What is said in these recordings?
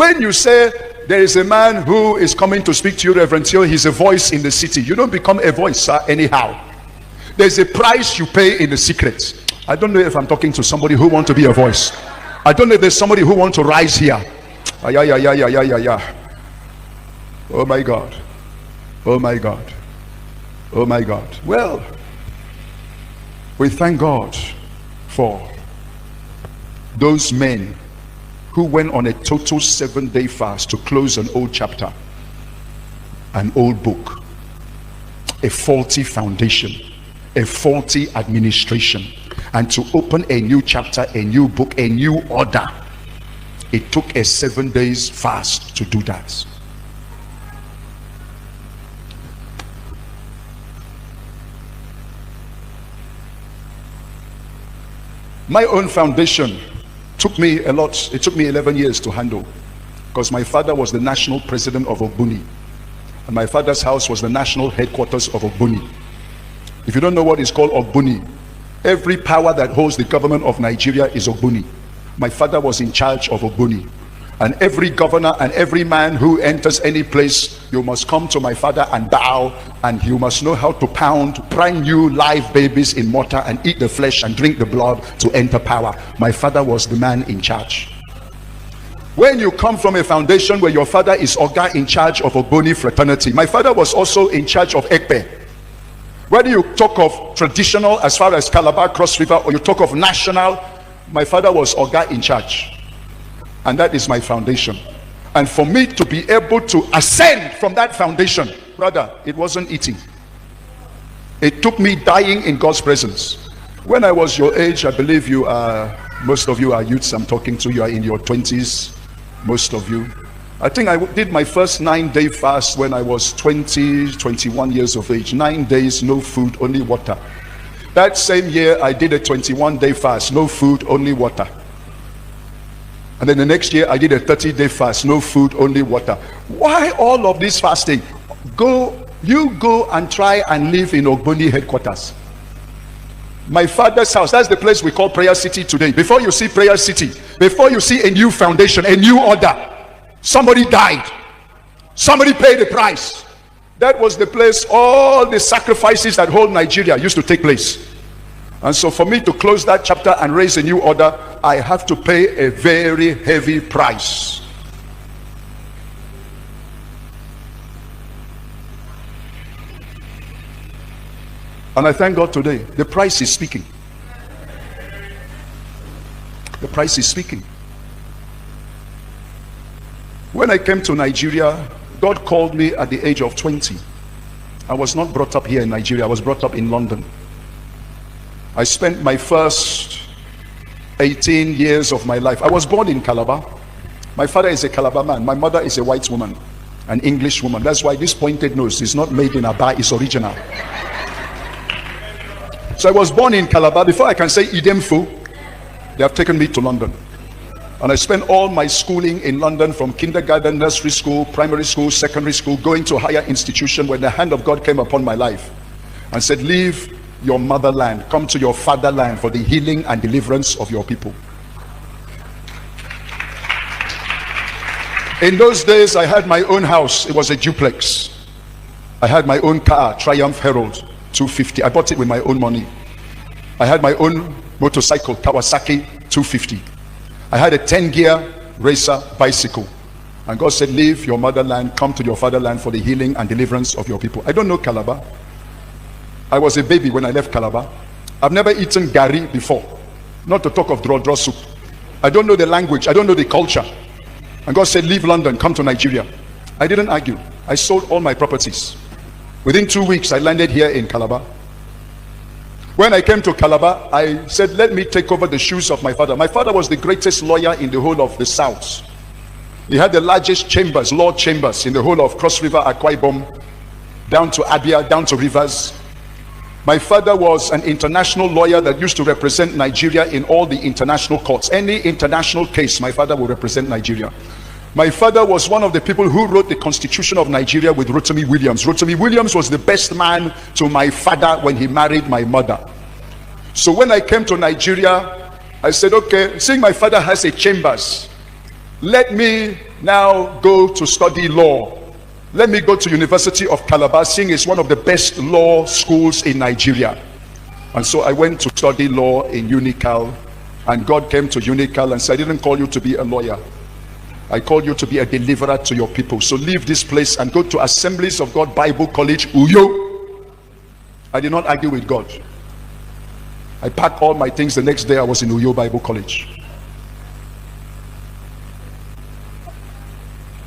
When you say there is a man who is coming to speak to you, Reverend Theo, he's a voice in the city. You don't become a voice, sir, anyhow. There's a price you pay in the secret. I don't know if I'm talking to somebody who wants to be a voice. I don't know if there's somebody who wants to rise here. Oh my God. Oh my God. Oh my God. Well, we thank God for those men who went on a total 7-day fast to close an old chapter, an old book, a faulty foundation, a faulty administration, and to open a new chapter, a new book, a new order. It took a 7 days fast to do that. My own foundation took me a lot. It took me 11 years to handle, because my father was the national president of Ogbuni, and my father's house was the national headquarters of Ogbuni. If you don't know what is called Ogbuni, every power that holds the government of Nigeria is Ogbuni. My father was in charge of Ogbuni, and every governor and every man who enters any place, you must come to my father and bow, and you must know how to pound brand new live babies in mortar and eat the flesh and drink the blood to enter power. My father was the man in charge. When you come from a foundation where your father is Oga in charge of Ogboni fraternity, my father was also in charge of Ekpe. Whether you talk of traditional as far as Calabar, Cross River, or you talk of national, my father was Oga in charge. And that is my foundation. And for me to be able to ascend from that foundation, brother, it wasn't eating. It took me dying in God's presence. When I was your age, I believe you are, most of you are youths I'm talking to, you are in your 20s, most of you. I think I did my first 9-day fast when I was 21 years of age. 9 days, no food, only water. That same year, I did a 21-day fast, no food, only water. And then the next year, I did a 30-day fast, no food, only water. Why all of this fasting? You go and try and live in Ogboni headquarters. My father's house, that's the place we call Prayer City today. Before you see Prayer City, before you see a new foundation, a new order, somebody died. Somebody paid the price. That was the place all the sacrifices that hold Nigeria used to take place. And so for me to close that chapter and raise a new order, I have to pay a very heavy price. And I thank God today, the price is speaking. The price is speaking. When I came to Nigeria, God called me at the age of 20. I was not brought up here in Nigeria, I was brought up in London. I spent my first 18 years of my life. I was born in Calabar. My father is a Calabar man. My mother is a white woman, an English woman. That's why this pointed nose is not made in Aba, it's original. So I was born in Calabar. Before I can say Idemfo, they have taken me to London. And I spent all my schooling in London, from kindergarten, nursery school, primary school, secondary school, going to a higher institution, when the hand of God came upon my life and said, leave your motherland, come to your fatherland for the healing and deliverance of your people. In those days, I had my own house. It was a duplex. I had my own car, Triumph Herald 250. I bought it with my own money. I had my own motorcycle, Kawasaki 250. I had a 10-gear racer bicycle. And God said, leave your motherland, come to your fatherland for the healing and deliverance of your people. I don't know Calabar. I was a baby when I left Calabar. I've never eaten gari before, not to talk of draw soup. I don't know the language, I don't know the culture. And God said, leave London, come to Nigeria. I didn't argue. I sold all my properties. Within 2 weeks, I landed here in Calabar. When I came to Calabar, I said, let me take over the shoes of my father. My father was the greatest lawyer in the whole of the South. He had the largest chambers, law chambers, in the whole of Cross River, Akwa Ibom, down to Abia, down to Rivers. My father was an international lawyer that used to represent Nigeria in all the international courts. Any international case, my father would represent Nigeria. My father was one of the people who wrote the Constitution of Nigeria with Rotimi Williams. Rotimi Williams was the best man to my father when he married my mother. So when I came to Nigeria, I said, okay, seeing my father has a chambers, let me now go to study law. Let me go to University of Calabar, seeing it's one of the best law schools in Nigeria. And so I went to study law in Unical, and God came to Unical and said, I didn't call you to be a lawyer. I called you to be a deliverer to your people. So leave this place and go to Assemblies of God Bible College, Uyo. I did not argue with God. I packed all my things. The next day I was in Uyo Bible College.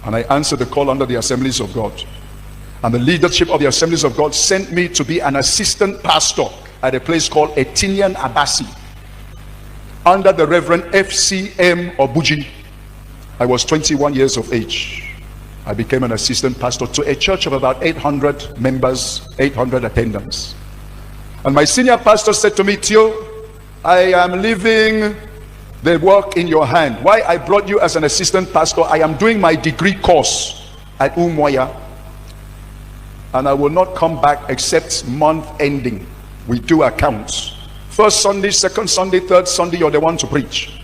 And I answered the call under the Assemblies of God. And the leadership of the Assemblies of God sent me to be an assistant pastor at a place called Etinian Abasi, under the Reverend F.C.M. Obuji. I was 21 years of age. I became an assistant pastor to a church of about 800 members, 800 attendants. And my senior pastor said to me, Theo, I am leaving the work in your hand. Why I brought you as an assistant pastor? I am doing my degree course at Umuahia, and I will not come back except month ending. We do accounts. First Sunday, second Sunday, third Sunday, you're the one to preach.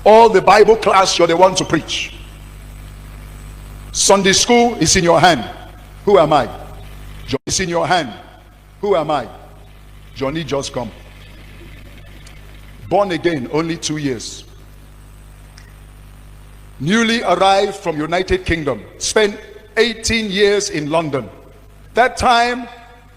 All the Bible class, you're the one to preach. Sunday school is in your hand. Who am I? It's in your hand. Who am I? Johnny just come. Born again, only 2 years. Newly arrived from United Kingdom. Spent 18 years in London. That time,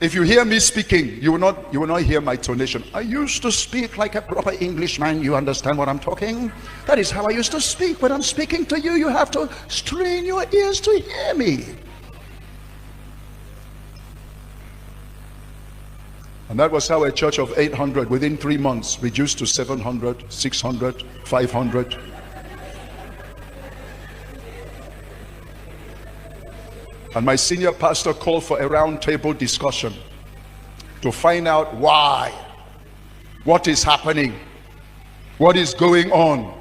if you hear me speaking, you will not hear my tonation. I used to speak like a proper Englishman. You understand what I'm talking? That is how I used to speak. When I'm speaking to you, you have to strain your ears to hear me. And that was how a church of 800 within 3 months reduced to 700, 600, 500. And my senior pastor called for a round table discussion to find out why, what is happening, what is going on.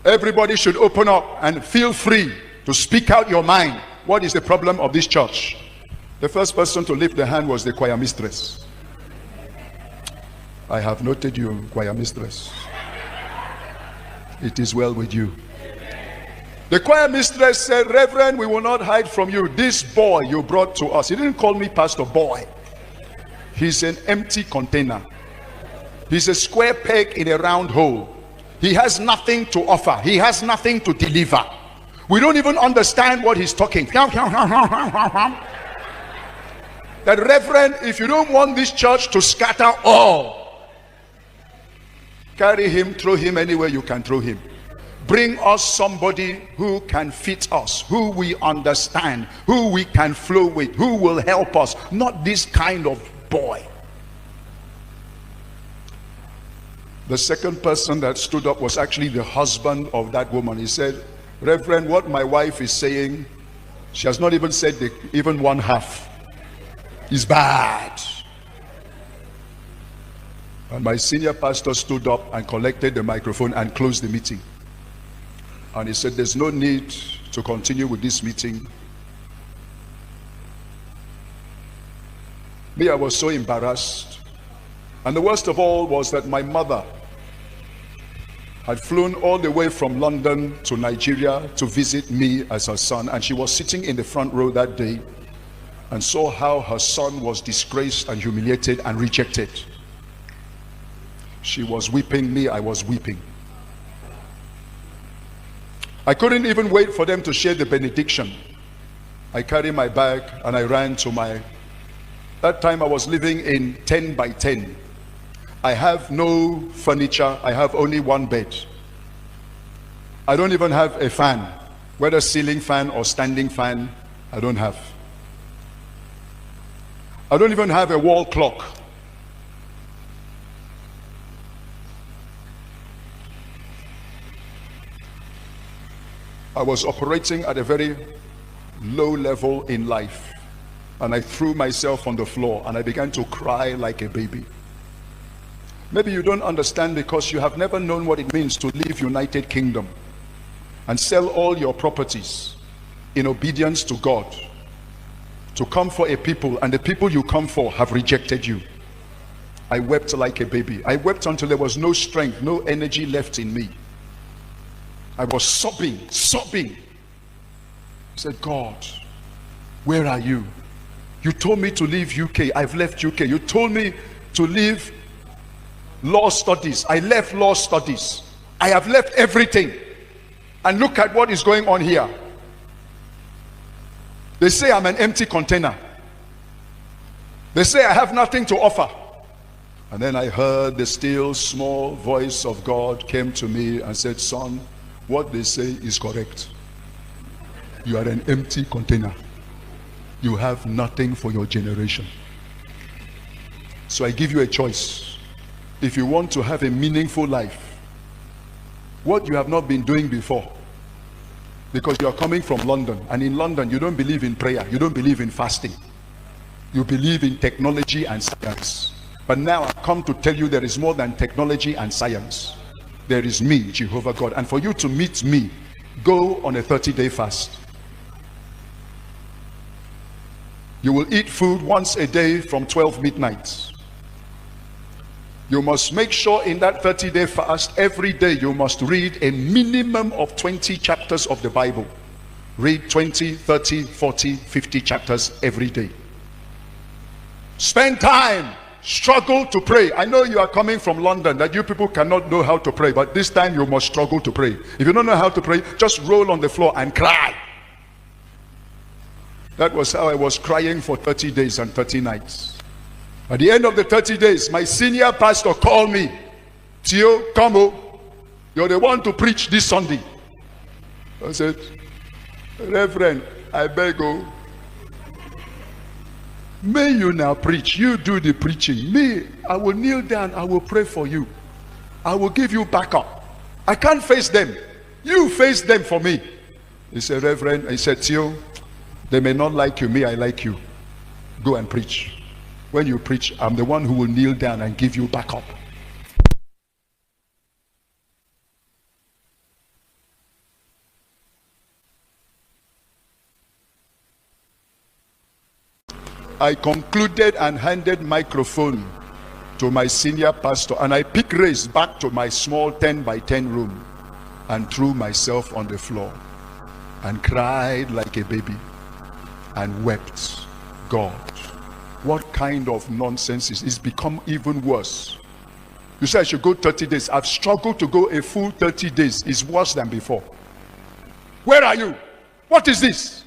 Everybody should open up and feel free to speak out your mind. What is the problem of this church? The first person to lift the hand was the choir mistress. I have noted you, choir mistress. It is well with you. The choir mistress said, Reverend, we will not hide from you. This boy you brought to us. He didn't call me Pastor Boy. He's an empty container. He's a square peg in a round hole. He has nothing to offer. He has nothing to deliver. We don't even understand what he's talking. That, Reverend, if you don't want this church to scatter all, carry him, throw him anywhere you can throw him. Bring us somebody who can fit us, who we understand, who we can flow with, who will help us, not this kind of boy. The second person that stood up was actually the husband of that woman. He said, Reverend, what my wife is saying, she has not even said even one half. Is bad. And my senior pastor stood up and collected the microphone and closed the meeting. And he said, there's no need to continue with this meeting. Me, I was so embarrassed. And the worst of all was that my mother had flown all the way from London to Nigeria to visit me as her son. And she was sitting in the front row that day and saw how her son was disgraced and humiliated and rejected. She was weeping. Me, I was weeping. I couldn't even wait for them to share the benediction. I carried my bag and I ran to that time I was living in 10 by 10. I have no furniture. I have only one bed. I don't even have a fan, whether ceiling fan or standing fan. I don't have. I don't even have a wall clock. I was operating at a very low level in life, and I threw myself on the floor and I began to cry like a baby. Maybe you don't understand because you have never known what it means to leave United Kingdom and sell all your properties in obedience to God, to come for a people, and the people you come for have rejected you. I wept like a baby. I wept until there was no strength, no energy left in me. I was sobbing. I said, God, where are you? You told me to leave UK. I've left UK. You told me to leave law studies. I left law studies. I have left everything. And look at what is going on here. They say I'm an empty container. They say I have nothing to offer. And then I heard the still small voice of God came to me and said, son, what they say is correct. You are an empty container. You have nothing for your generation. So I give you a choice. If you want to have a meaningful life, what you have not been doing before, because you are coming from London, and in London you don't believe in prayer, you don't believe in fasting, you believe in technology and science. But now I've come to tell you there is more than technology and science. There is me, Jehovah God. And for you to meet me, go on a 30-day fast. You will eat food once a day from 12 midnight. You must make sure in that 30-day fast, every day you must read a minimum of 20 chapters of the Bible. Read 20, 30, 40, 50 chapters every day. Spend time. Struggle to pray. I know you are coming from London, that you people cannot know how to pray, but this time you must struggle to pray. If you don't know how to pray, just roll on the floor and cry. That was how I was crying for 30 days and 30 nights. At the end of the 30 days, my senior pastor called me. Theo, come on. You're the one to preach this Sunday. I said, Reverend, I beg you. May you now preach. You do the preaching. Me, I will kneel down. I will pray for you. I will give you backup. I can't face them. You face them for me. He said, Reverend, he said, Theo, they may not like you. Me, I like you. Go and preach. When you preach, I'm the one who will kneel down and give you backup. I concluded and handed microphone to my senior pastor, and I picked race back to my small 10 by 10 room and threw myself on the floor and cried like a baby and wept. God, what kind of nonsense is it's become even worse. You say I should go 30 days. I've struggled to go a full 30 days. It's worse than before. Where are you? What is this?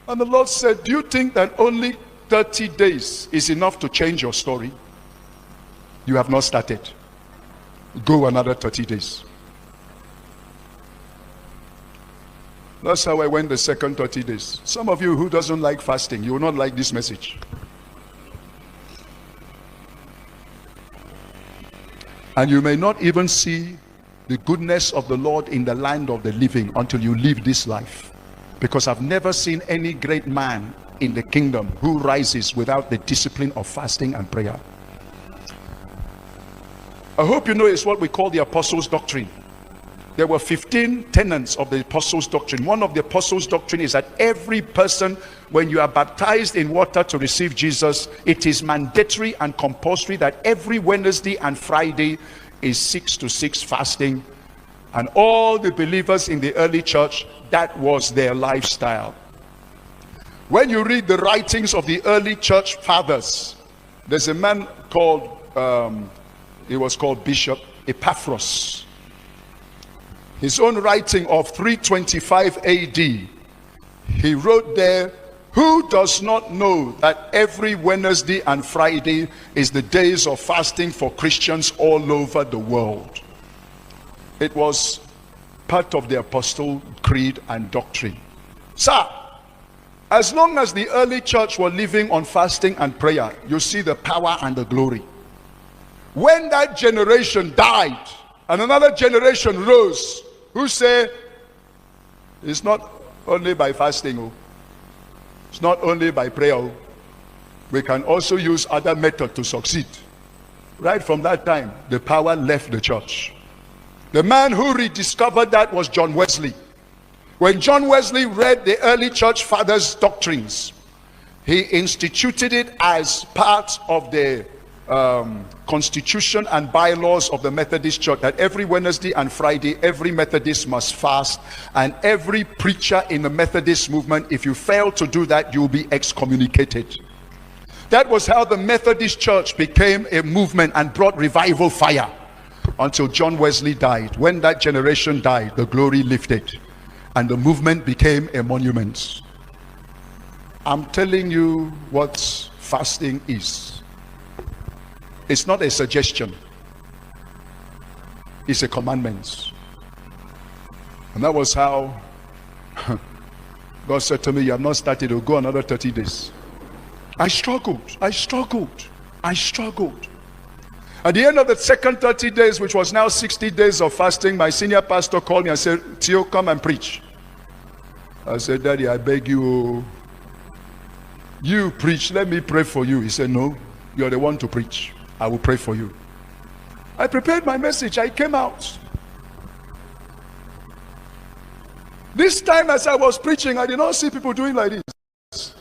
And the Lord said, do you think that only 30 days is enough to change your story? You have not started. Go another 30 days. That's how I went the second 30 days. Some of you who doesn't like fasting, you will not like this message. And you may not even see the goodness of the Lord in the land of the living until you live this life. Because I've never seen any great man in the kingdom who rises without the discipline of fasting and prayer. I hope you know it's what we call the apostles' doctrine. There were 15 tenets of the apostles' doctrine. One of the apostles' doctrine is that every person, when you are baptized in water to receive Jesus, it is mandatory and compulsory that every Wednesday and Friday is 6 to 6 fasting. And all the believers in the early church, that was their lifestyle. When you read the writings of the early church fathers, there's a man called, he was called Bishop Epaphras. His own writing of 325 AD, he wrote there, who does not know that every Wednesday and Friday is the days of fasting for Christians all over the world? It was part of the apostle creed and doctrine. Sir, as long as the early church were living on fasting and prayer, you see the power and the glory. When that generation died and another generation rose, who say it's not only by fasting, it's not only by prayer, we can also use other methods to succeed. Right from that time, the power left the church. The man who rediscovered that was John Wesley. When John Wesley read the early church fathers' doctrines, he instituted it as part of the constitution and bylaws of the Methodist Church that every Wednesday and Friday every Methodist must fast, and every preacher in the Methodist movement, if you fail to do that, you'll be excommunicated. That was how the Methodist Church became a movement and brought revival fire until John Wesley died. When that generation died, the glory lifted and the movement became a monument. I'm telling you what fasting is. It's not a suggestion. It's a commandment. And that was how God said to me, you have not started, it'll go another 30 days. I struggled. At the end of the second 30 days, which was now 60 days of fasting, my senior pastor called me and said, Theo, come and preach. I said, Daddy, I beg you, you preach, let me pray for you. He said, no, you're the one to preach. I will pray for you. I prepared my message. I came out. This time as I was preaching, I did not see people doing like this.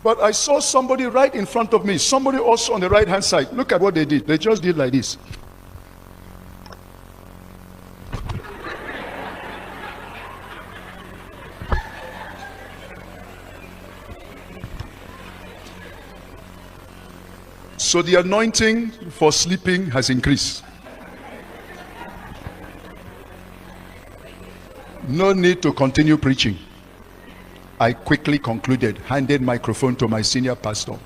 But I saw somebody right in front of me, somebody also on the right hand side. Look at what they did. They just did like this. So the anointing for sleeping has increased. No need to continue preaching. I quickly concluded, handed microphone to my senior pastor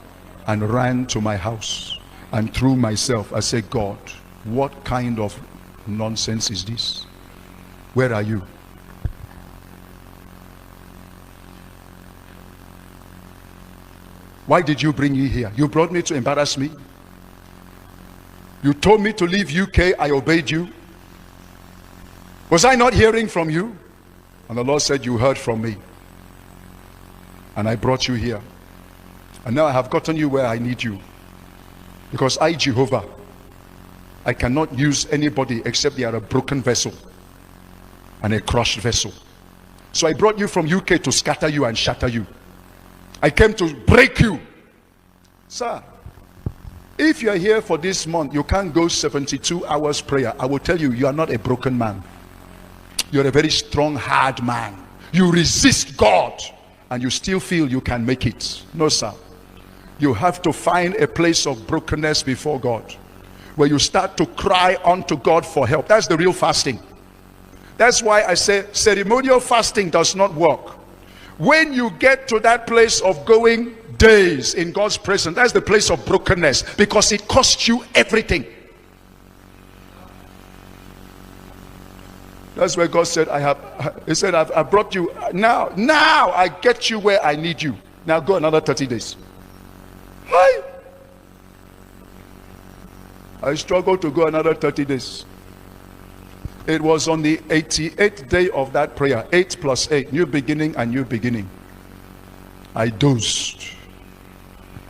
and ran to my house and threw myself. I said, God, what kind of nonsense is this? Where are you? Why did you bring me here? You brought me to embarrass me. You told me to leave UK. I obeyed you. Was I not hearing from you? And the Lord said, you heard from me. And I brought you here. And now I have gotten you where I need you. Because I, Jehovah, I cannot use anybody except they are a broken vessel and a crushed vessel. So I brought you from UK to scatter you and shatter you. I came to break you. Sir, if you are here for this month, you can't go 72 hours prayer. I will tell you, you are not a broken man. You're a very strong, hard man. You resist God and you still feel you can make it. No, sir. You have to find a place of brokenness before God, where you start to cry unto God for help. That's the real fasting. That's why I say ceremonial fasting does not work. When you get to that place of going days in God's presence, that's the place of brokenness, because it costs you everything. That's where God said, I've brought you now I get you where I need you. Now go another 30 days. Hi. I struggled to go another 30 days. It was on the 88th day of that prayer, 8 plus 8, new beginning and new beginning. I dozed.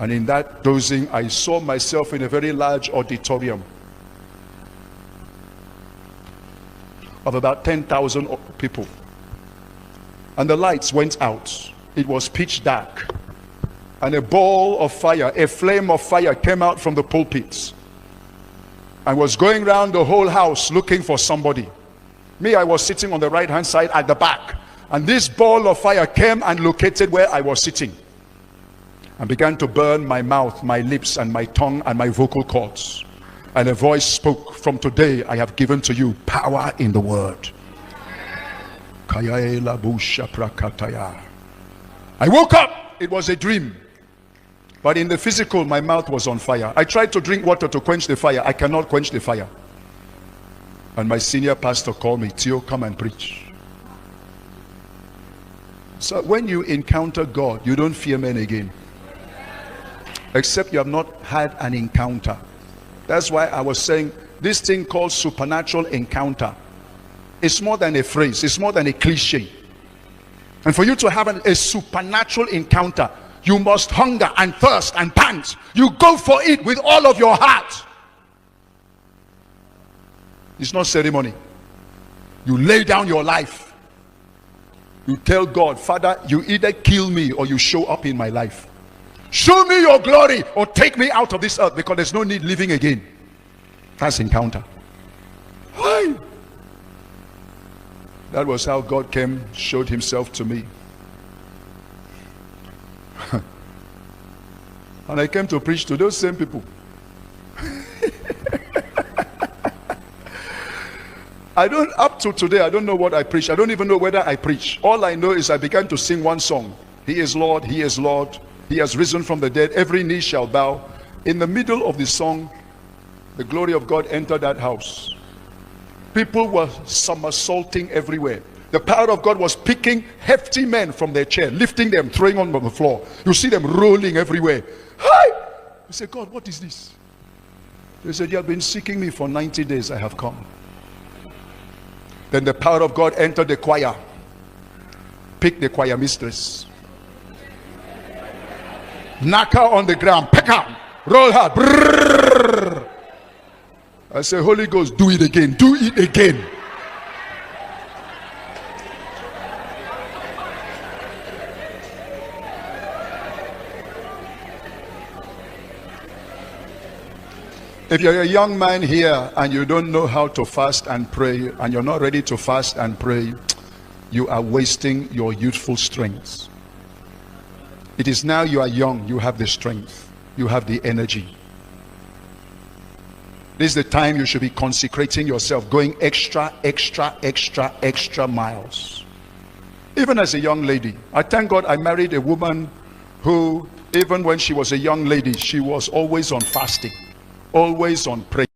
And in that dozing, I saw myself in a very large auditorium of about 10,000 people. And the lights went out. It was pitch dark. And a ball of fire, a flame of fire came out from the pulpits and was going around the whole house looking for somebody. Me, I was sitting on the right hand side at the back, and this ball of fire came and located where I was sitting and began to burn my mouth, my lips, and my tongue and my vocal cords. And a voice spoke, from today I have given to you power in the word. I woke up. It was a dream. But in the physical, my mouth was on fire. I tried to drink water to quench the fire. I cannot quench the fire. And my senior pastor called me, Theo, come and preach. So when you encounter God, you don't fear men again. Except you have not had an encounter. That's why I was saying this thing called supernatural encounter. It's more than a phrase. It's more than a cliche. And for you to have a supernatural encounter, you must hunger and thirst and pant. You go for it with all of your heart. It's not ceremony. You lay down your life. You tell God, Father, you either kill me or you show up in my life. Show me your glory or take me out of this earth, because there's no need living again. That's encounter. Why? That was how God came, showed himself to me. And I came to preach to those same people. Up to today, I don't know what I preach. I don't even know whether I preach. All I know is I began to sing one song. He is Lord, he is Lord. He has risen from the dead. Every knee shall bow. In the middle of the song, the glory of God entered that house. People were somersaulting everywhere. The power of God was picking hefty men from their chair, lifting them, throwing them on the floor. You see them rolling everywhere. Hi! I said, God, what is this? They said, you have been seeking me for 90 days. I have come. Then the power of God entered the choir. Pick the choir mistress. Knock her on the ground. Pick her. Roll her. Brrr. I say, Holy Ghost, do it again. Do it again. If you're a young man here and you don't know how to fast and pray, and you're not ready to fast and pray, you are wasting your youthful strength. It is now you are young, you have the strength, you have the energy. This is the time you should be consecrating yourself, going extra miles. Even as a young lady, I thank God I married a woman who, even when she was a young lady, she was always on fasting, always on prayer.